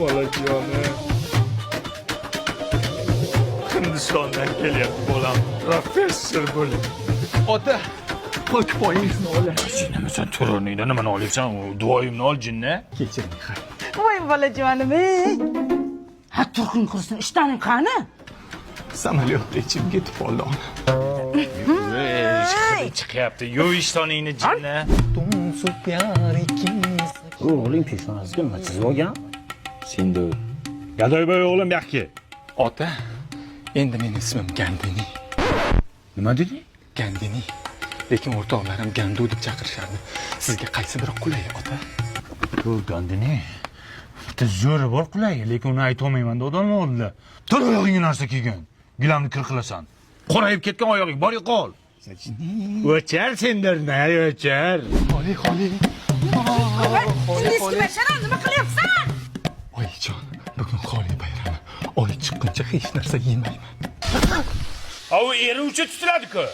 Bolajoni. Hindistondan kelyapti bolam. Professor bo'lib. Ota, qo'yib qo'yingizni olasiz. Sen to'roningdan nimani olyapsan? Duoyimni ol, jinni. Kechiring, ha. Voy bolajonim, ey. Ha, turqing qursin, ishtaning qani? Samolyotda ichib ketib qoldi ona. Chiqyapti. Yo ishtoningni jinni. O'g'ling peshonasiga nima chizib olgan? Sendu. Gadoyboy o'g'lim yo'qki. Ota, endi mening ismim Gandini. Nima deding? Gandini. Lekin o'rtoqlarim Gandu deb chaqirishardi. Sizga qaysi biri qulay, ota? Bu Gandini. Bitta zo'ri bor qulay, lekin uni ayta olmayman odamlar oldida. Tur oyog'ingga narsa kiygan. Gilamni kir qilasan. Qorayib ketgan oyog'ing bor yo'qol. O'char sendirni, o'char. Xoli. Nima qilyapsan? Oyijon, bugun Xoli bayrami. Oy chiqquncha hech narsa yemayman. Au eri uchi tutiladi-ku.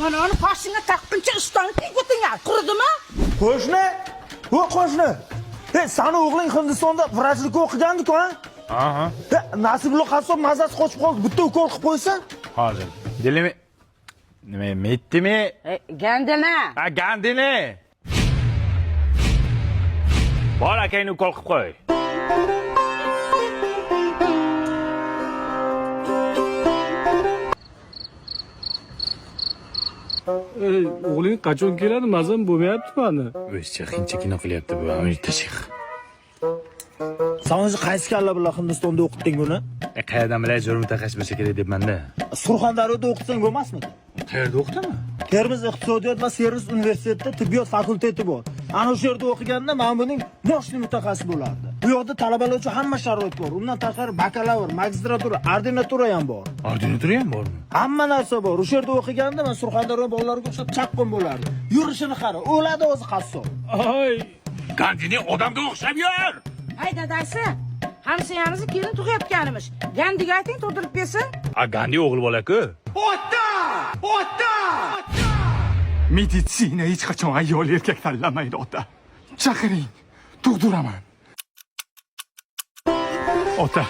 Mana uni qoshingga taqquncha ishtonga ketinglar. Quridimi? Qo'shni! Qo'shni! Sani o'g'ling Hindistonda vrachlik o'qigandik-ku, ha? Aha. Nasibullo qassob mazasi qochib qoldi. Bitta ukol qilib qo'ysa? Hozir. Dilimi nima metdimi? Gandini. Ha, Gandini. Bor akangni ukol qilib qo'y. O'g'ling qachon keladi? Mazam bo'lmayapti mani. O'zicha hincha kino qilyapti bu Amerika shayx. Sen o'zi qaysi kalla bilan Hindistonda o'qitding buni? Qayerdan bilay zo'r mutaxassis bo'lsa kerak debman-da. Surxondaryoda o'qitsang bo'lmasmidi? Qayerda o'qitdimi? Termiz iqtisodiyot va servis universitetida tibbiyot fakulteti bor. Ana o'sha yerda o'qiganda men buning boshli mutaxassis bo'lardi. Bu yoqda talabalar uchun hamma sharoit bor. Undan tashqari bakalavr, magistratura, ordinatura ham bor. Ordinatura ham bormi? Hamma narsa bor. O'sha yerda o'qiganda men Surxondaryo bolalariga o'xshab chaqqon bo'lardi. Yurishini qara, o'ladi o'zi qassob. Ay, Gandini odamga o'xshab yur. Hay dadasi, hamshiramizni kelin tug'ayotganimiz. Gandiga ayting to'ldirib bersin. A Gandi o'g'il bola-ku. Meditsina hech qachon ayol erkak tanlamaydi, ota. Chaqiring, tug'diraman. Ota,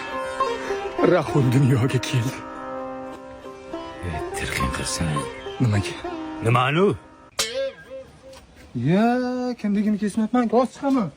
Rahul dunyoga keldi. Tirqin qilsin. Nimaga? Nimani? Ya, kimligini kesmayapman, rost chiqaman.